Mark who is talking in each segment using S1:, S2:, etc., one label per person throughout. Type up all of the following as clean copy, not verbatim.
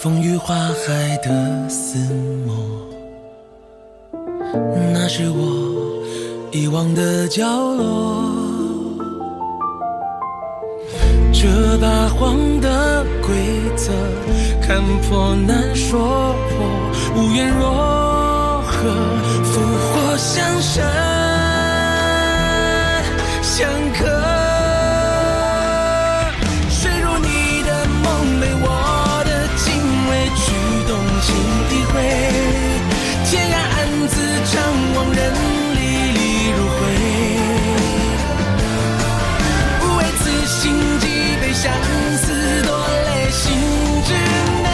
S1: 风雨花海的撕磨，那是我遗忘的角落。这八荒的规则，看破难说破，无缘若何，复活相生相克。坠入你的梦，被我的敬畏驱动，情一回，天涯暗自张望，人历历如灰。不为此心悸，被相思夺泪，心之内，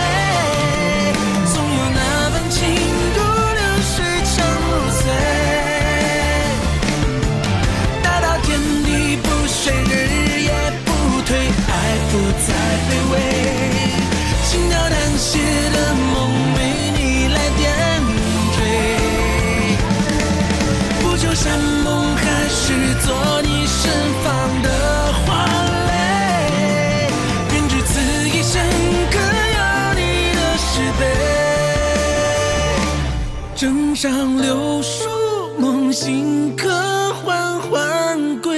S1: 总有那份情如流水，长如水。大到天地不遂，日夜不退，爱不再卑微。轻描淡写的梦，为你来点缀。不求山盟海誓，做你身旁的花蕾。愿只此一生，各有你的诗碑。枕上柳树梦醒，可缓缓归。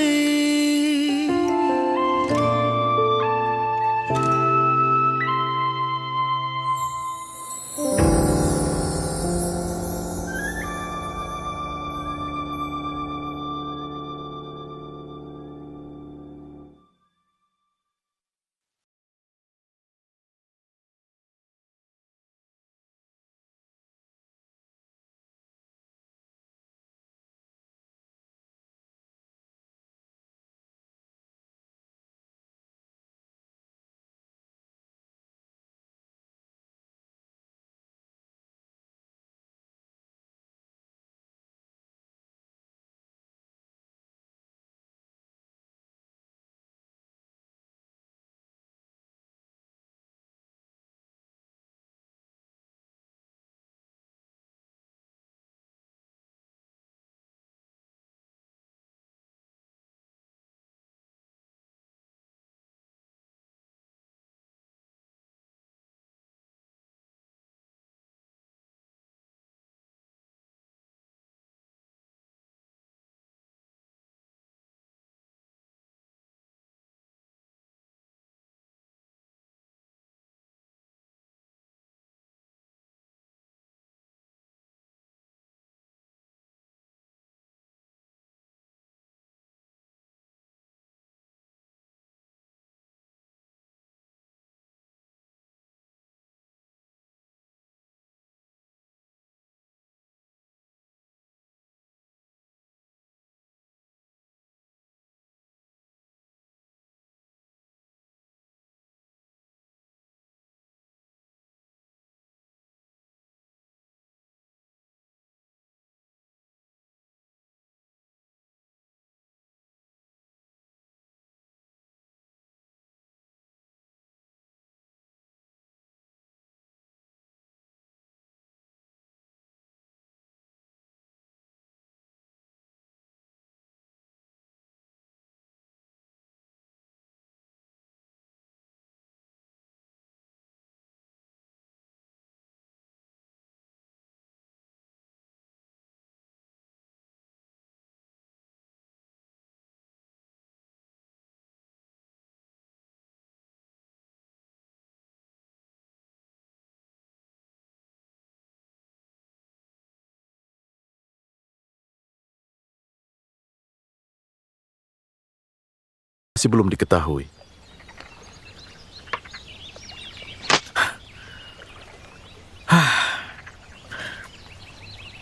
S2: Masih belum diketahui.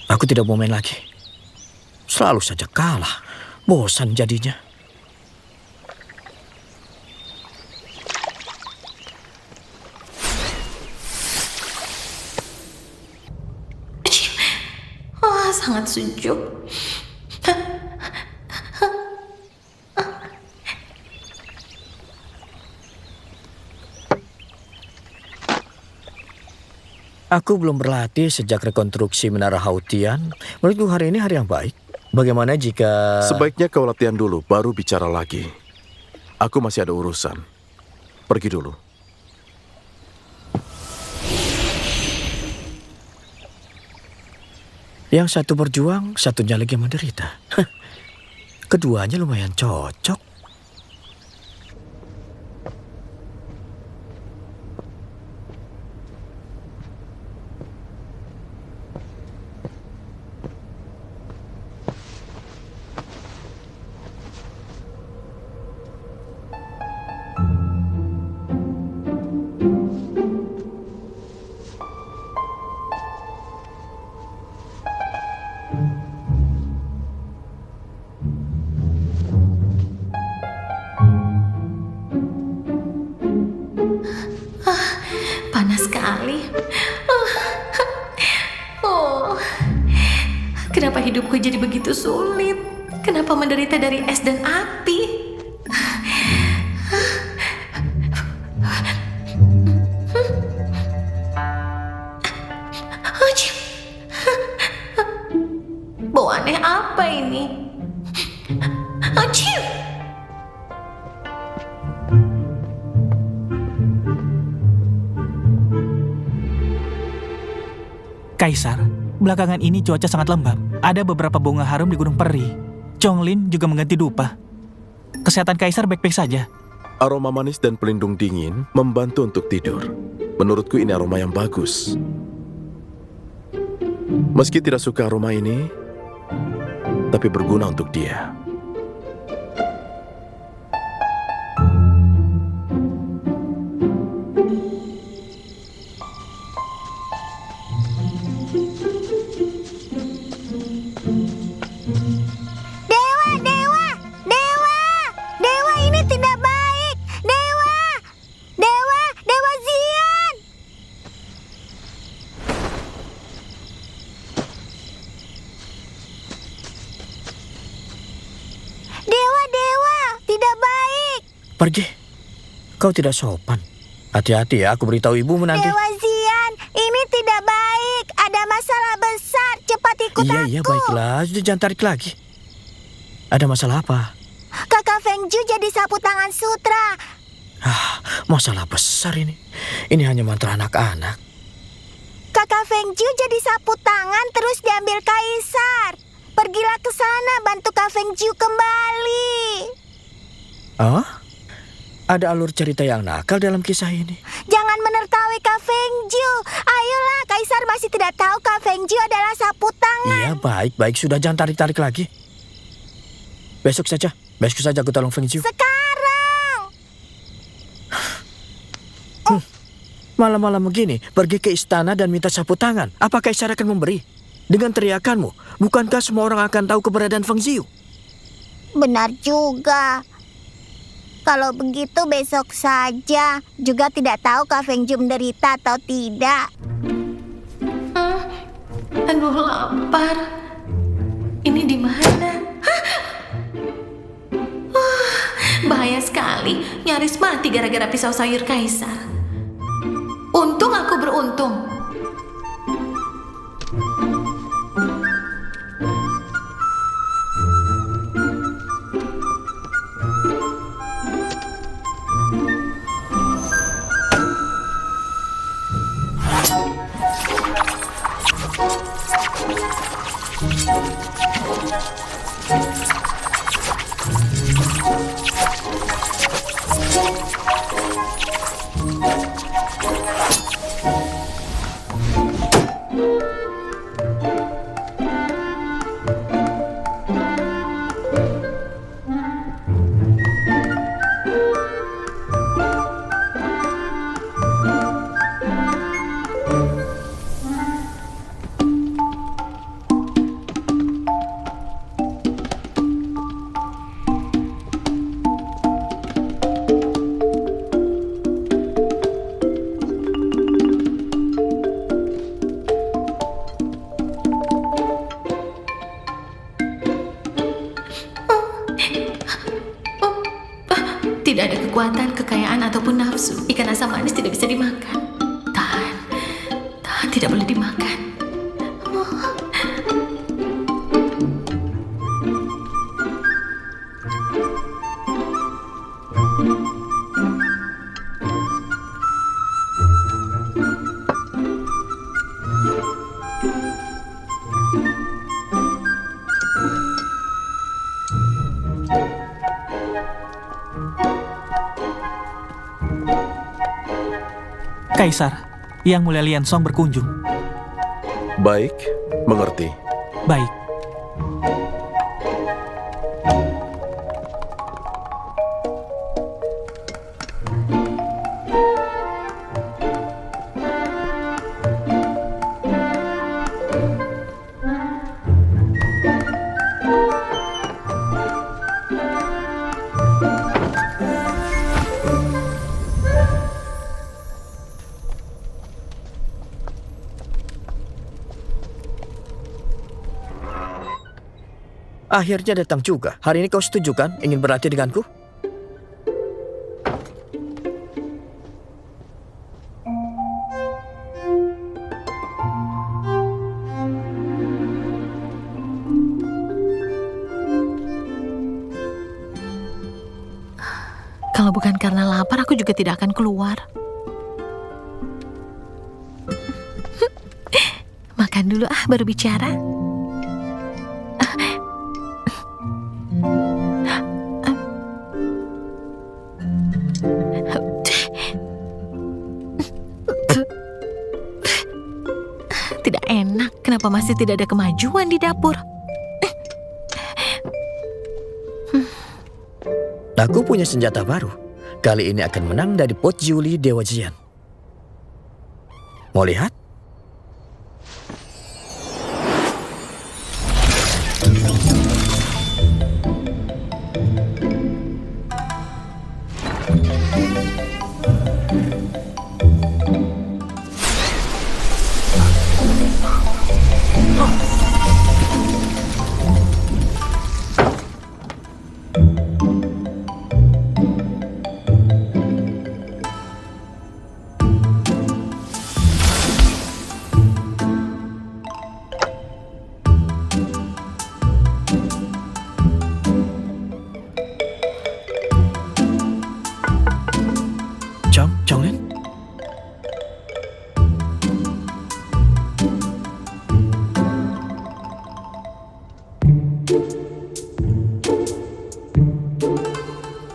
S3: Aku tidak mau main lagi. Selalu saja kalah. Bosan jadinya.
S4: Wah, sangat sejuk.
S3: Aku belum berlatih sejak rekonstruksi Menara Hautian. Menurutku hari ini hari yang baik. Bagaimana jika...
S2: Sebaiknya kau latihan dulu, baru bicara lagi. Aku masih ada urusan. Pergi dulu.
S3: Yang satu berjuang, satunya lagi menderita. Keduanya lumayan cocok.
S4: Panas sekali. Oh, kenapa hidupku jadi begitu sulit? Kenapa menderita dari es dan api? Bau aneh apa ini? Achiu!
S5: Kaisar, belakangan ini cuaca sangat lembab. Ada beberapa bunga harum di Gunung Peri. Chonglin juga mengganti dupa. Kesehatan Kaisar baik-baik saja.
S2: Aroma manis dan pelindung dingin membantu untuk tidur. Menurutku ini aroma yang bagus. Meski tidak suka aroma ini, tapi berguna untuk dia.
S3: Pergi. Kau tidak sopan. Hati-hati ya, aku beritahu ibumu nanti.
S6: Dewa Xian, ini tidak baik. Ada masalah besar. Cepat ikut aku.
S3: Iya, baiklah. Jangan tarik lagi. Ada masalah apa?
S6: Kakak Feng Ju jadi sapu tangan sutra.
S3: Masalah besar ini. Ini hanya mantra anak-anak.
S6: Kakak Feng Ju jadi sapu tangan terus diambil Kaisar. Pergilah ke sana bantu Kak Feng Ju kembali.
S3: Ada alur cerita yang nakal dalam kisah ini.
S6: Jangan menertawi Kak Feng Ju. Ayolah, Kaisar masih tidak tahu Kak Feng Ju adalah sapu tangan.
S3: Iya, baik. Sudah, jangan tarik-tarik lagi. Besok saja aku tolong Feng Ju.
S6: Sekarang.
S3: Malam-malam begini, pergi ke istana dan minta sapu tangan. Apa Kaisar akan memberi? Dengan teriakanmu, bukankah semua orang akan tahu keberadaan Feng Ziu?
S6: Benar juga. Kalau begitu besok saja. Juga tidak tahu Kak Feng Ju menderita atau tidak.
S4: Aduh, lapar. Ini di mana? Bahaya sekali. Nyaris mati gara-gara pisau sayur Kaisar. Untung aku beruntung. Tidak ada kekuatan, kekayaan, ataupun nafsu. Ikan asam manis tidak bisa dimakan. Tahan, tidak boleh dimakan.
S5: Kaisar, Yang Mulia Lian Song berkunjung.
S2: Baik, mengerti.
S5: Baik.
S3: Akhirnya datang juga. Hari ini kau setuju kan ingin berlatih denganku?
S4: Kalau bukan karena lapar, aku juga tidak akan keluar. Makan dulu baru bicara. Tidak enak, kenapa masih tidak ada kemajuan di dapur?
S3: Aku punya senjata baru. Kali ini akan menang dari Pot Juli Dewa Jian. Mau lihat? Chonglin?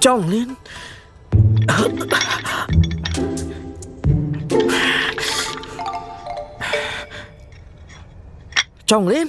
S3: Chonglin? Chonglin?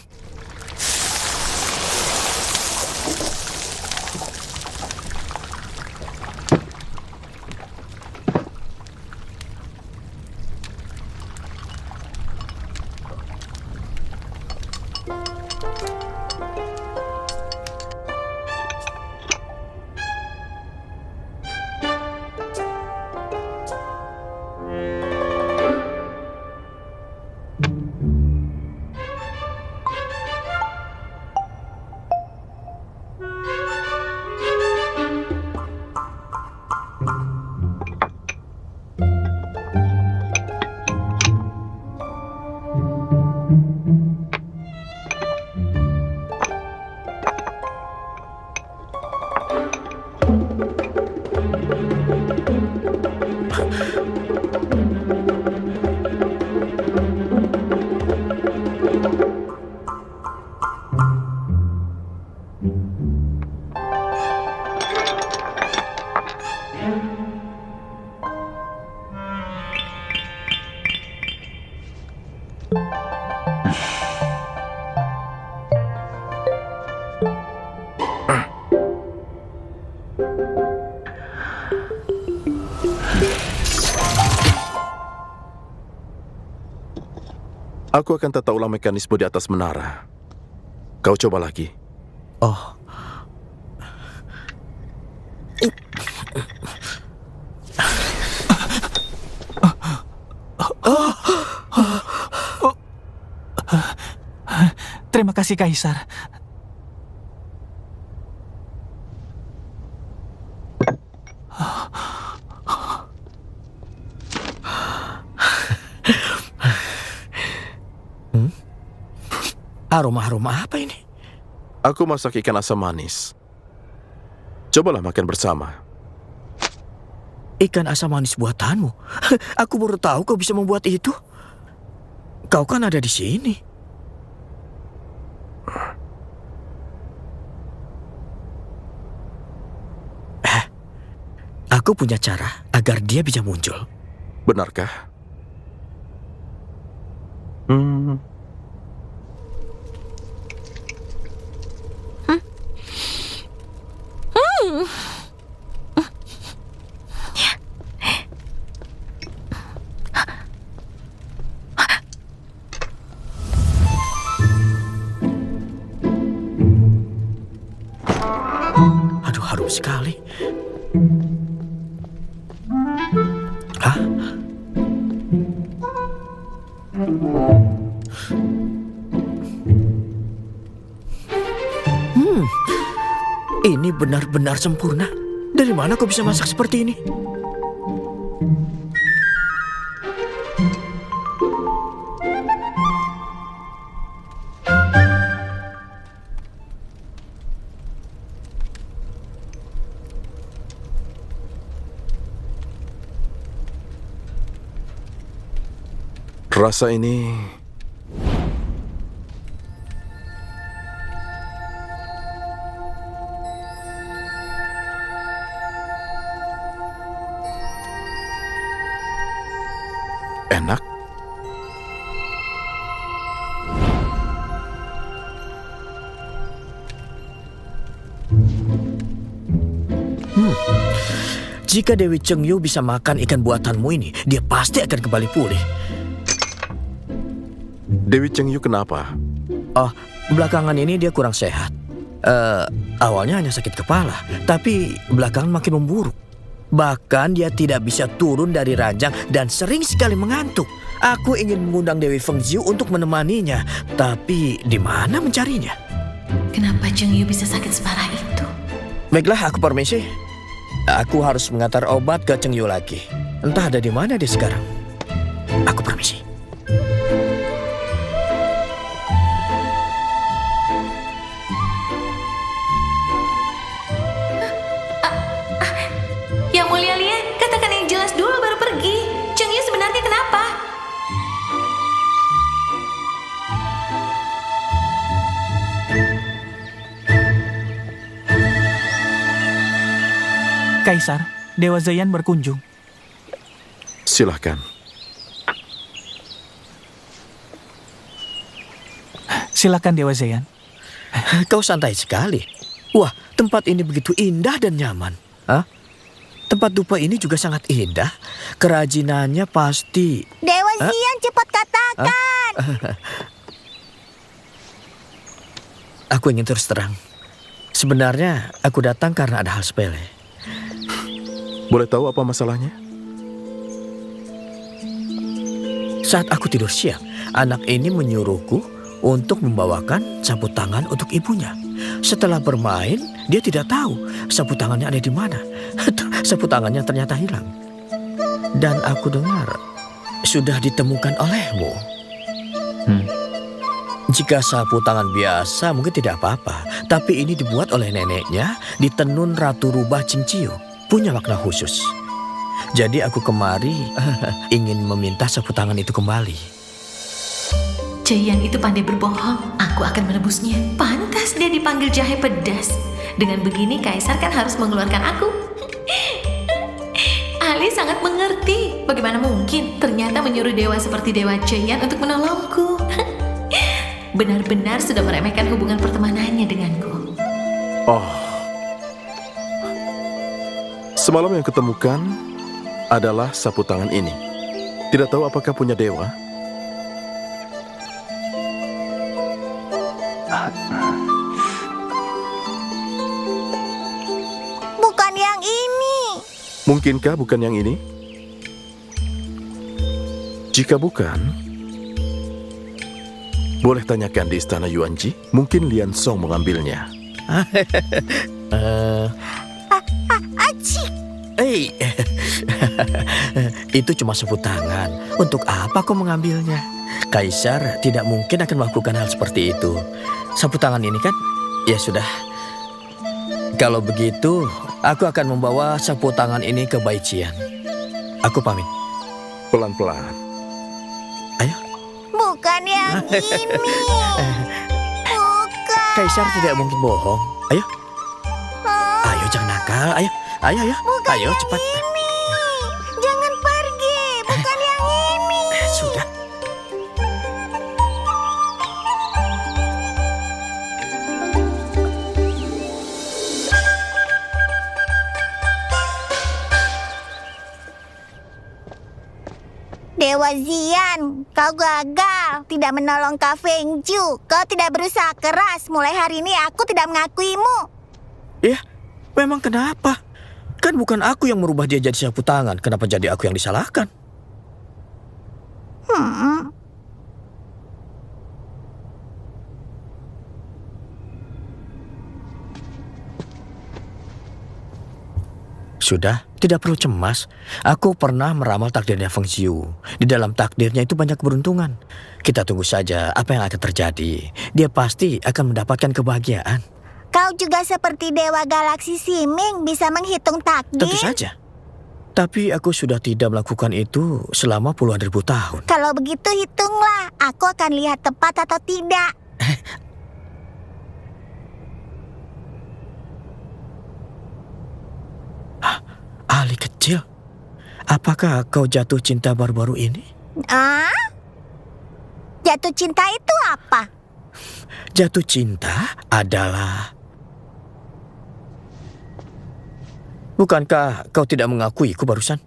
S2: Aku akan tata ulang mekanisme di atas menara. Kau coba lagi.
S3: Oh.
S5: Terima kasih, Kaisar.
S3: Aroma-aroma apa ini?
S2: Aku masak ikan asam manis. Cobalah makan bersama.
S3: Ikan asam manis buatanmu? Aku baru tahu kau bisa membuat itu. Kau kan ada di sini. Aku punya cara agar dia bisa muncul.
S2: Benarkah? Hmm.
S3: Aduh, harum sekali. Hah? Ini benar-benar sempurna. Dari mana kau bisa masak seperti ini?
S2: Rasa ini enak.
S3: Jika Dewi Chengyu bisa makan ikan buatanmu ini, dia pasti akan kembali pulih.
S2: Dewi Chengyu kenapa?
S3: Oh, belakangan ini dia kurang sehat. Awalnya hanya sakit kepala, tapi belakangan makin memburuk. Bahkan dia tidak bisa turun dari ranjang dan sering sekali mengantuk. Aku ingin mengundang Dewi Fengziu untuk menemaninya, tapi di mana mencarinya?
S4: Kenapa Chengyu bisa sakit separah itu?
S3: Baiklah, aku permisi. Aku harus mengantar obat ke Chengyu lagi. Entah ada di mana dia sekarang. Aku permisi.
S4: Yang mulia Lian, katakan yang jelas dulu baru pergi. Chengyu sebenarnya kenapa?
S5: Kaisar, Dewa Zayan berkunjung.
S2: Silahkan.
S5: Silakan Dewa Zayan.
S3: Kau santai sekali. Wah, tempat ini begitu indah dan nyaman. Hah? Tempat dupa ini juga sangat indah. Kerajinannya pasti...
S6: Dewa Zian, cepat katakan.
S3: Aku ingin terus terang. Sebenarnya aku datang karena ada hal sepele.
S2: Boleh tahu apa masalahnya?
S3: Saat aku tidur siang, anak ini menyuruhku untuk membawakan sapu tangan untuk ibunya. Setelah bermain, dia tidak tahu sapu tangannya ada di mana. Sapu tangannya ternyata hilang. Dan aku dengar sudah ditemukan olehmu. Jika sapu tangan biasa mungkin tidak apa-apa, tapi ini dibuat oleh neneknya di tenun Ratu Rubah Cinciu. Punya makna khusus. Jadi aku kemari ingin meminta sapu tangan itu kembali.
S4: Zayan itu pandai berbohong. Aku akan menebusnya. Pantas dia dipanggil jahe pedas. Dengan begini Kaisar kan harus mengeluarkan aku. Ali sangat mengerti. Bagaimana mungkin ternyata menyuruh dewa seperti Dewa Zayan untuk menolongku. Benar-benar sudah meremehkan hubungan pertemanannya denganku.
S2: Oh. Semalam yang ketemukan adalah sapu tangan ini. Tidak tahu apakah punya dewa?
S6: Bukan yang ini.
S2: Mungkinkah bukan yang ini? Jika bukan, boleh tanyakan di istana Yuanji. Mungkin Lian Song mengambilnya.
S6: Aci.
S3: Itu cuma sapu tangan. Untuk apa kau mengambilnya? Kaisar tidak mungkin akan melakukan hal seperti itu. Sapu tangan ini kan? Ya sudah. Kalau begitu, aku akan membawa sapu tangan ini ke Baijian. Aku pamit.
S2: Pelan-pelan.
S3: Ayo.
S6: Bukan yang ini. Bukan.
S3: Kaisar tidak mungkin bohong. Ayo. Ayo jangan nakal. Ayo. Ayo.
S6: Bukan
S3: Ayo
S6: yang
S3: cepat.
S6: ini. Jangan pergi. Bukan yang ini.
S3: Sudah.
S6: Dewa Zian, kau gagal. Tidak menolong Kak Fengju. Kau tidak berusaha keras. Mulai hari ini aku tidak mengakuimu.
S3: Ya, memang kenapa? Kan bukan aku yang merubah dia jadi sapu tangan. Kenapa jadi aku yang disalahkan? Sudah, tidak perlu cemas. Aku pernah meramal takdirnya Feng Xiu. Di dalam takdirnya itu banyak keberuntungan. Kita tunggu saja apa yang akan terjadi. Dia pasti akan mendapatkan kebahagiaan.
S6: Kau juga seperti Dewa Galaksi Siming bisa menghitung takdir.
S3: Tentu saja. Tapi aku sudah tidak melakukan itu selama puluhan ribu tahun.
S6: Kalau begitu hitunglah. Aku akan lihat tepat atau tidak.
S3: Ali kecil, apakah kau jatuh cinta baru-baru ini?
S6: Jatuh cinta itu apa?
S3: Jatuh cinta adalah... Bukankah kau tidak mengakuiku barusan?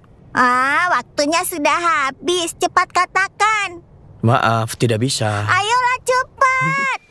S6: Waktunya sudah habis. Cepat katakan.
S3: Maaf, tidak bisa.
S6: Ayolah cepat.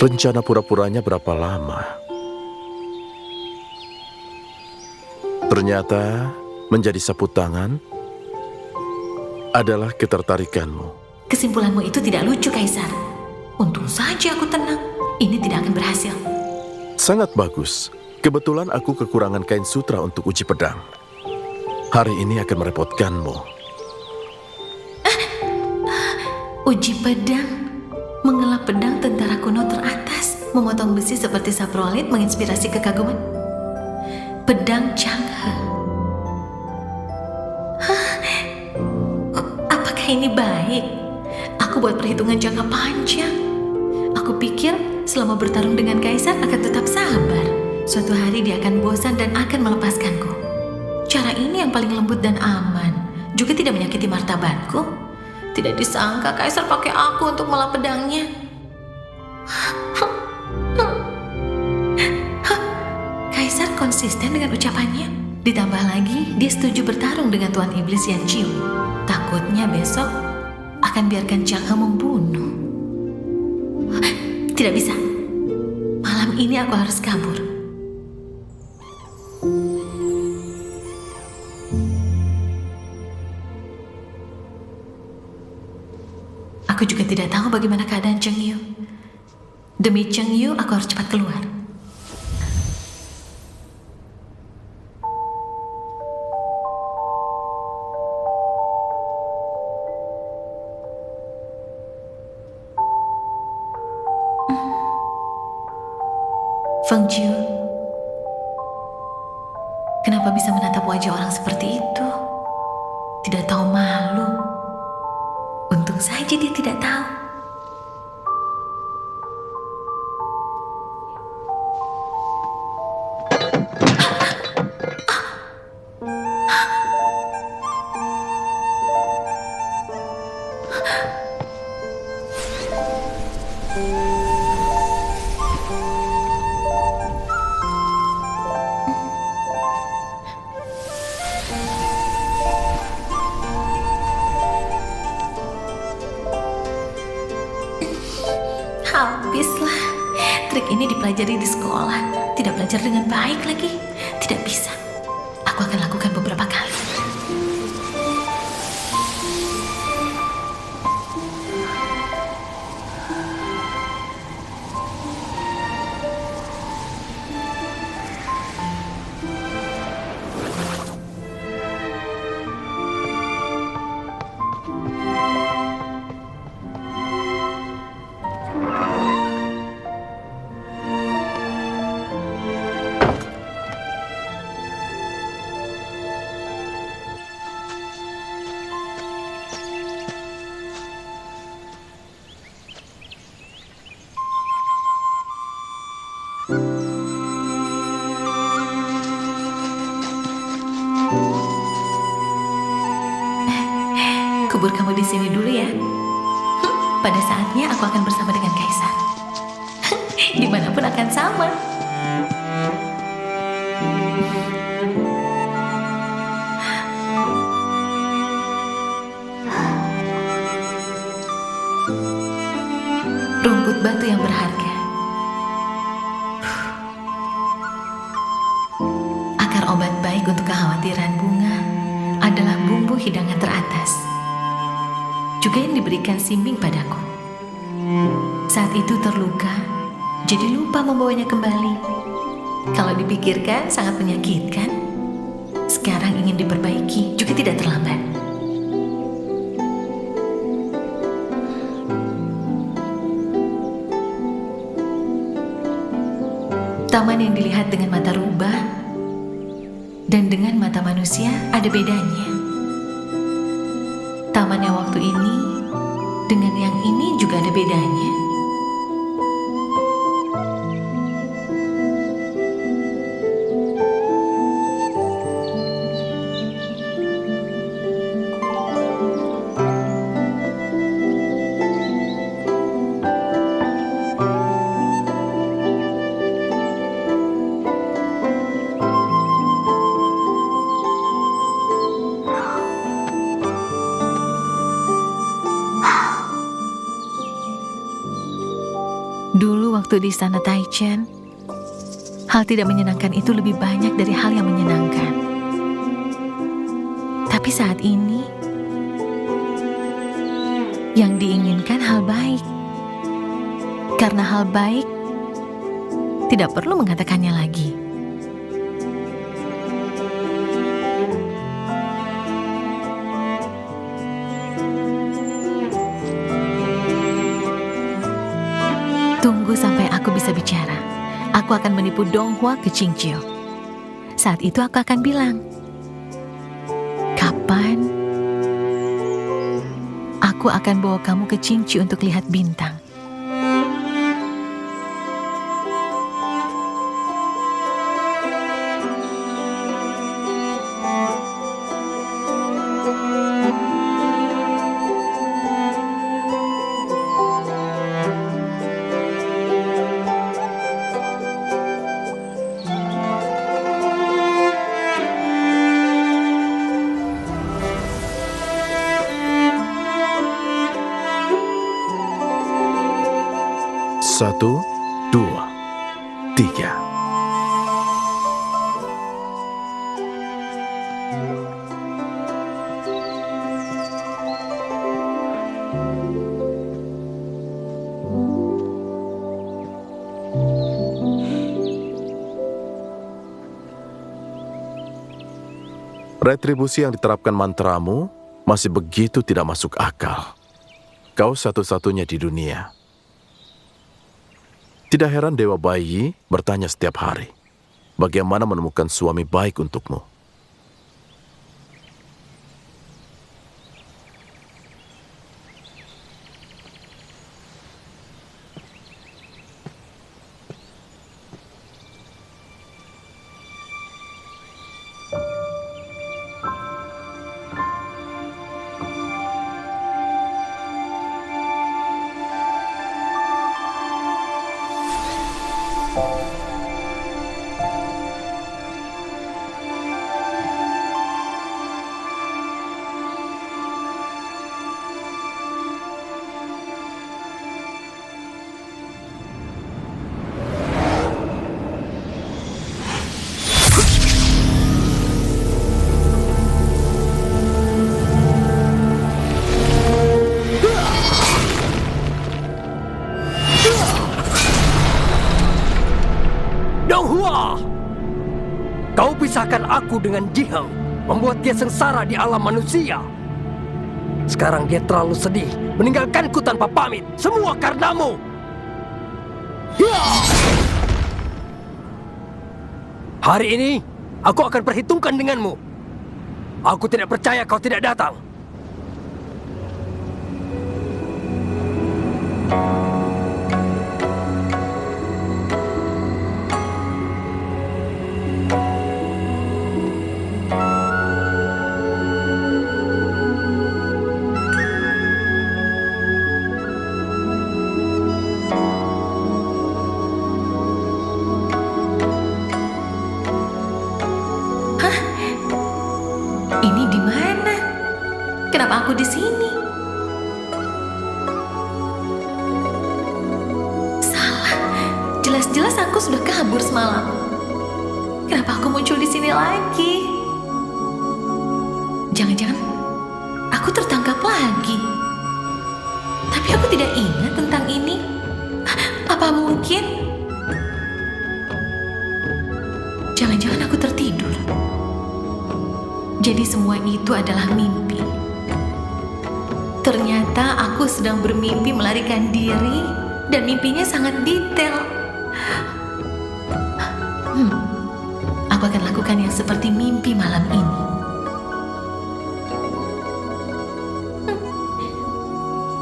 S2: Rencana pura-puranya berapa lama? Ternyata menjadi sapu tangan adalah ketertarikanmu.
S4: Kesimpulanmu itu tidak lucu, Kaisar. Untung saja aku tenang. Ini tidak akan berhasil.
S2: Sangat bagus. Kebetulan aku kekurangan kain sutra untuk uji pedang. Hari ini akan merepotkanmu.
S4: Uji pedang? Mengelap pedang tentara kuno teratas, memotong besi seperti saprolit menginspirasi kekaguman. Pedang Chang'e. Apakah ini baik? Aku buat perhitungan jangka panjang. Aku pikir selama bertarung dengan Kaisar akan tetap sabar. Suatu hari dia akan bosan dan akan melepaskanku. Cara ini yang paling lembut dan aman, juga tidak menyakiti martabatku. Tidak disangka Kaisar pakai aku untuk melap pedangnya. Kaisar konsisten dengan ucapannya. Ditambah lagi, dia setuju bertarung dengan Tuan Iblis Yan Qiu. Takutnya besok akan biarkan Chang'e membunuh. Tidak bisa. Malam ini aku harus kabur. Aku juga tidak tahu bagaimana keadaan Cheng Yu. Demi Cheng Yu, aku harus cepat keluar. Feng Jiu, kenapa bisa menatap wajah orang seperti itu? Tidak tahu malu. Untung saja dia tidak tahu. Habislah. Trik ini dipelajari di sekolah. Tidak belajar dengan baik lagi. Tidak bisa. Aku akan lakukan beberapa kali. tunggu di sini dulu ya. Pada saatnya aku akan bersama dengan Kaisar. Dimanapun akan sama. Rumput batu yang berharga. Akar obat baik untuk kekhawatiran bunga adalah bumbu hidangan teratas. Juga yang diberikan Simbing padaku. Saat itu terluka, jadi lupa membawanya kembali. Kalau dipikirkan sangat menyakitkan. Sekarang ingin diperbaiki juga tidak terlambat. Taman yang dilihat dengan mata rubah dan dengan mata manusia ada bedanya. Taman yang waktu ini dengan yang ini juga ada bedanya. Dulu waktu di istana Taichen, hal tidak menyenangkan itu lebih banyak dari hal yang menyenangkan. Tapi saat ini, yang diinginkan hal baik. Karena hal baik, tidak perlu mengatakannya lagi. Tunggu sampai aku bisa bicara. Aku akan menipu Donghua ke Qingqiu. Saat itu aku akan bilang, kapan aku akan bawa kamu ke Qingqiu untuk lihat bintang.
S2: Satu, dua, tiga. Retribusi yang diterapkan mantramu masih begitu tidak masuk akal. Kau satu-satunya di dunia. Tidak heran Dewa Bayi bertanya setiap hari, bagaimana menemukan suami baik untukmu.
S7: Donghua! Kau pisahkan aku dengan Jiheng, membuat dia sengsara di alam manusia. Sekarang dia terlalu sedih, meninggalkanku tanpa pamit. Semua karenamu. Hari ini, aku akan perhitungkan denganmu. Aku tidak percaya kau tidak datang.
S4: Jelas-jelas aku sudah kabur semalam. Kenapa aku muncul di sini lagi? Jangan-jangan aku tertangkap lagi. Tapi aku tidak ingat tentang ini. Apa mungkin? Jangan-jangan aku tertidur. Jadi semua itu adalah mimpi. Ternyata aku sedang bermimpi melarikan diri dan mimpinya sangat detail. Aku akan lakukan yang seperti mimpi malam ini.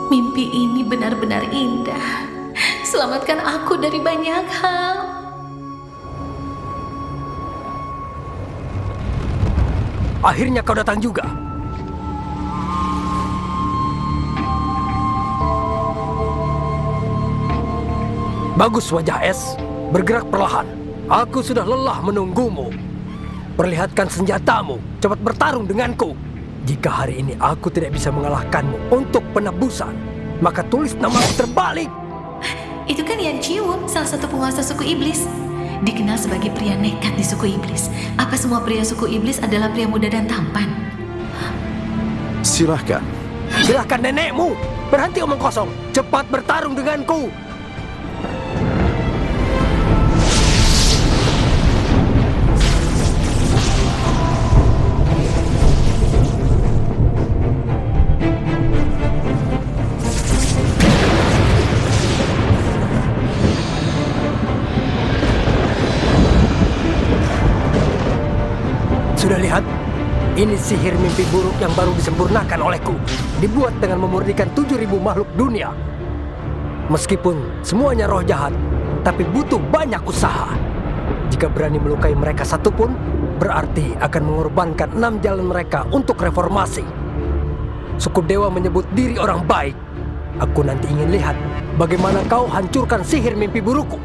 S4: Mimpi ini benar-benar indah. Selamatkan aku dari banyak hal.
S7: Akhirnya kau datang juga. Bagus wajah es, bergerak perlahan. Aku sudah lelah menunggumu. Perlihatkan senjatamu, cepat bertarung denganku. Jika hari ini aku tidak bisa mengalahkanmu untuk penebusan, maka tulis namaku terbalik.
S4: Itu kan Yan Chiwu, salah satu penguasa suku iblis. Dikenal sebagai pria nekat di suku iblis. Apa semua pria suku iblis adalah pria muda dan tampan?
S2: Silahkan.
S7: Silahkan nenekmu. Berhenti omong kosong. Cepat bertarung denganku. Sudah lihat? Ini sihir mimpi buruk yang baru disempurnakan olehku. Dibuat dengan memurnikan 7.000 makhluk dunia. Meskipun semuanya roh jahat, tapi butuh banyak usaha. Jika berani melukai mereka satupun, berarti akan mengorbankan 6 jalan mereka untuk reformasi. Suku dewa menyebut diri orang baik. Aku nanti ingin lihat bagaimana kau hancurkan sihir mimpi burukku.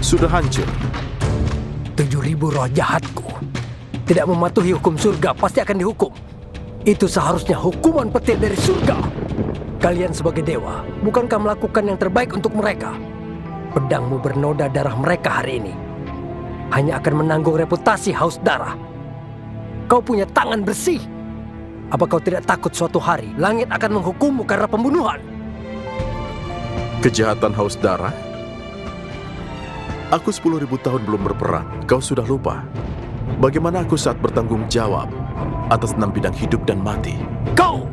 S2: Sudah hancur.
S7: 7.000 roh jahatku. Tidak mematuhi hukum surga pasti akan dihukum. Itu seharusnya hukuman petir dari surga. Kalian sebagai dewa, bukankah melakukan yang terbaik untuk mereka? Pedangmu bernoda darah mereka hari ini. Hanya akan menanggung reputasi haus darah. Kau punya tangan bersih. Apa kau tidak takut suatu hari langit akan menghukummu karena pembunuhan?
S2: Kejahatan haus darah? Aku 10.000 tahun belum berperang, kau sudah lupa. Bagaimana aku saat bertanggung jawab atas 6 bidang hidup dan mati?
S7: Kau!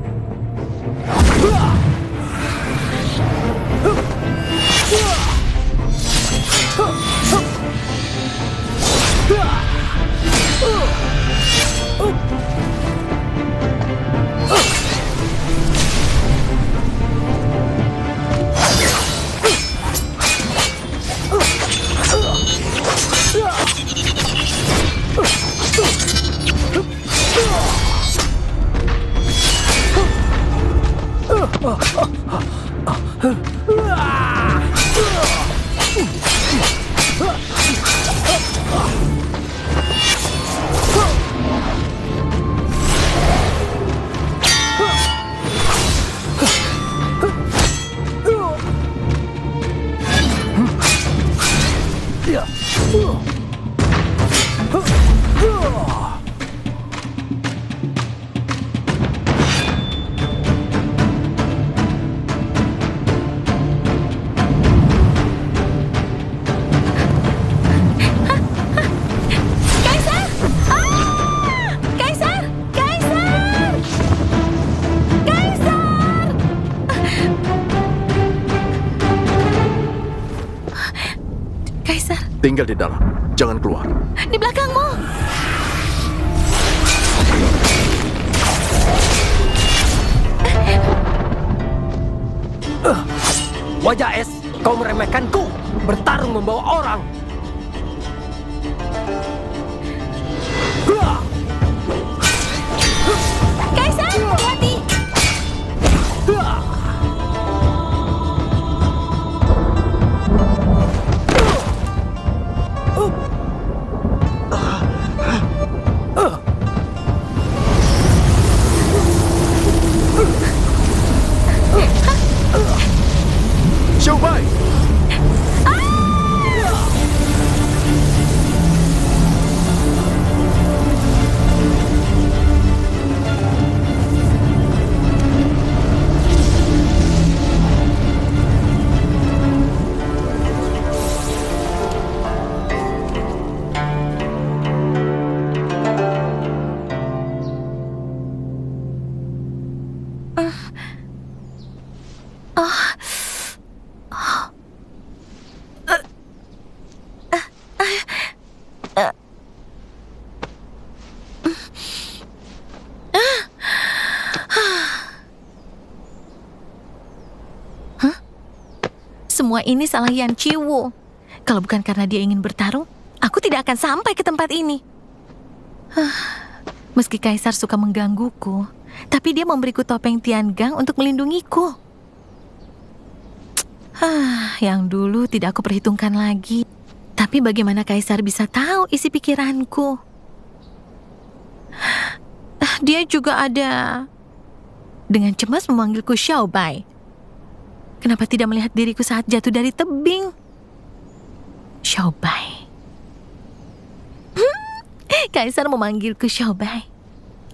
S2: Tinggal di dalam, jangan keluar.
S4: Di belakangmu.
S7: Wajah es, kau meremehkanku. Bertarung membawa orang.
S2: Xiao Bai!
S4: Semua ini salah Yan Chiwu. Kalau bukan karena dia ingin bertarung, aku tidak akan sampai ke tempat ini. Meski Kaisar suka menggangguku, tapi dia memberiku topeng Tiangang untuk melindungiku. Yang dulu tidak aku perhitungkan lagi. Tapi bagaimana Kaisar bisa tahu isi pikiranku? Dia juga ada dengan cemas memanggilku Xiao Bai. Kenapa tidak melihat diriku saat jatuh dari tebing? Xiao Bai. Kaisar memanggilku Xiao Bai.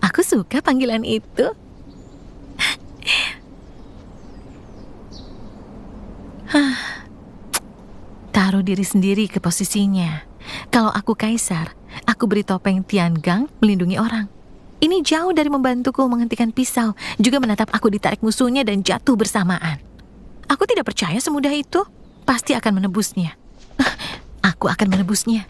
S4: Aku suka panggilan itu. Taruh diri sendiri ke posisinya. Kalau aku Kaisar, aku beri topeng Tiangang melindungi orang. Ini jauh dari membantuku menghentikan pisau, juga menatap aku ditarik musuhnya dan jatuh bersamaan. Aku tidak percaya semudah itu. Pasti akan menebusnya. Aku akan menebusnya.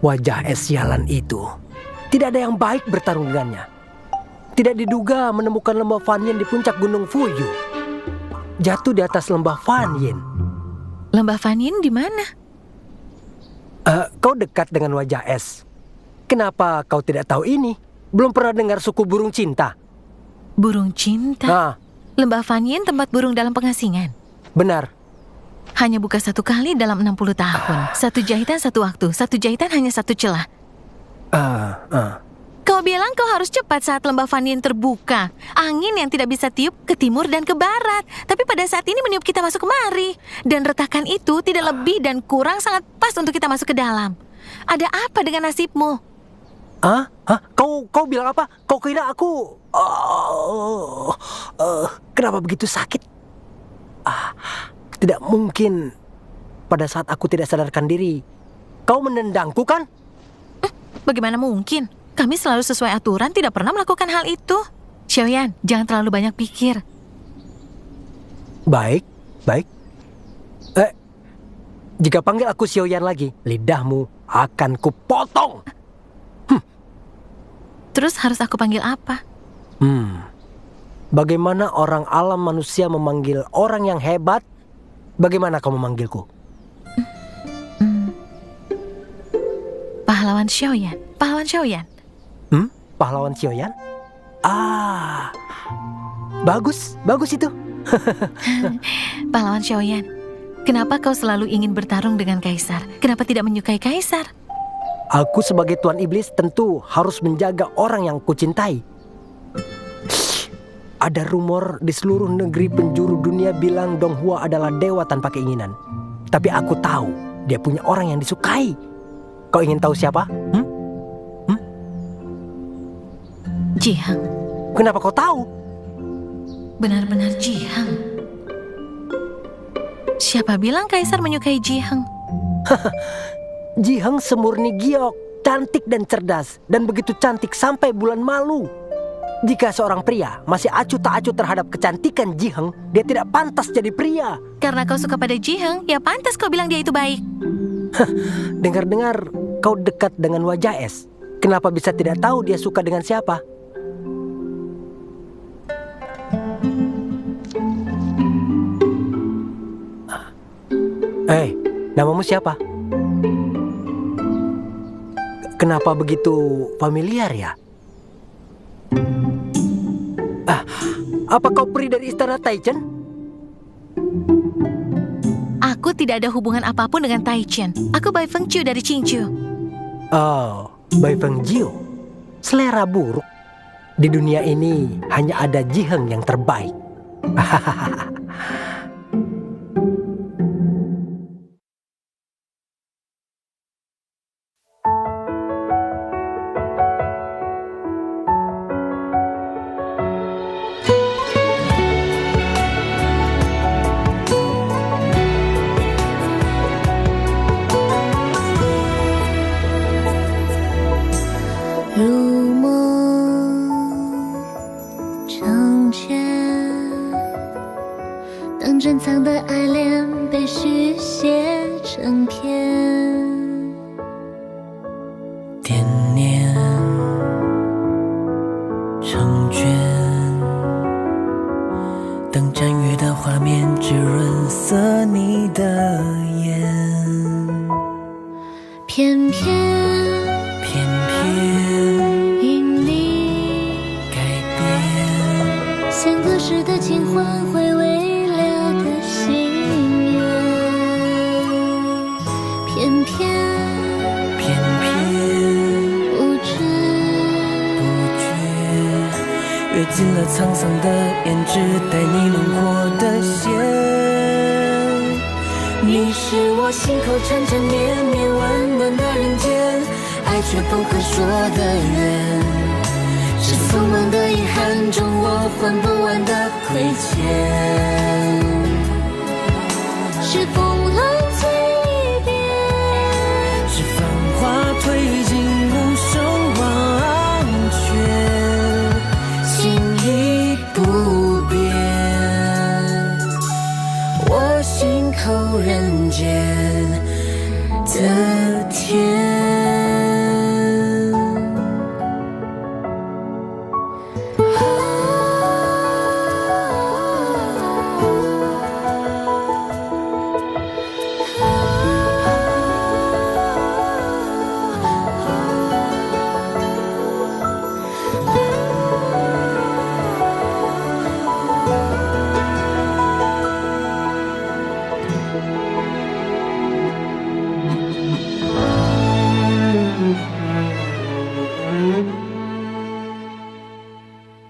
S7: Wajah es sialan itu. Tidak ada yang baik bertarung dengannya. Tidak diduga menemukan lembah Fan Yin di puncak gunung Fuyu. Jatuh di atas lembah Fan Yin.
S4: Lembah Fan Yin di mana?
S7: Kau dekat dengan wajah es. Kenapa kau tidak tahu ini? Belum pernah dengar suku burung cinta?
S4: Burung cinta? Lembah Fan Yin tempat burung dalam pengasingan.
S7: Benar.
S4: Hanya buka satu kali dalam 60 tahun. Satu jahitan satu waktu. Satu jahitan hanya satu celah. Kau bilang kau harus cepat saat lembah Fan Yin terbuka. Angin yang tidak bisa tiup ke timur dan ke barat. Tapi pada saat ini meniup kita masuk kemari. Dan retakan itu tidak lebih dan kurang sangat pas untuk kita masuk ke dalam. Ada apa dengan nasibmu?
S7: Kau bilang apa? Kau kira aku... kenapa begitu sakit? Tidak mungkin. Pada saat aku tidak sadarkan diri, kau menendangku kan?
S4: Bagaimana mungkin? Kami selalu sesuai aturan, tidak pernah melakukan hal itu. Xiaoyan, jangan terlalu banyak pikir.
S7: Baik. Jika panggil aku Xiaoyan lagi, lidahmu akan kupotong.
S4: Terus harus aku panggil apa?
S7: Bagaimana orang alam manusia memanggil orang yang hebat? Bagaimana kau memanggilku?
S4: Pahlawan Xiaoyan. Pahlawan Xiaoyan.
S7: Pahlawan Xiaoyan? Bagus itu.
S4: Pahlawan Xiaoyan, kenapa kau selalu ingin bertarung dengan Kaisar? Kenapa tidak menyukai Kaisar?
S7: Aku sebagai Tuan Iblis tentu harus menjaga orang yang kucintai. Ada rumor di seluruh negeri penjuru dunia bilang Dong Hua adalah dewa tanpa keinginan. Tapi aku tahu dia punya orang yang disukai. Kau ingin tahu siapa?
S4: Jihang.
S7: Kenapa kau tahu?
S4: Benar-benar Jihang. Siapa bilang Kaisar menyukai Jihang?
S7: Jihang semurni giok, cantik dan cerdas. Dan begitu cantik sampai bulan malu. Jika seorang pria masih acuh tak acuh terhadap kecantikan Jihang, dia tidak pantas jadi pria.
S4: Karena kau suka pada Jihang, ya pantas kau bilang dia itu baik.
S7: Dengar-dengar kau dekat dengan wajah es. Kenapa bisa tidak tahu dia suka dengan siapa? Namamu siapa? Kenapa begitu familiar ya? Apa kau peri dari istana Taichen?
S4: Aku tidak ada hubungan apapun dengan Taichen. Aku Bai Fengqiu dari Qingqiu.
S7: Oh, Bai Fengqiu. Selera buruk. Di dunia ini hanya ada Jiheng yang terbaik.
S1: 人间的天。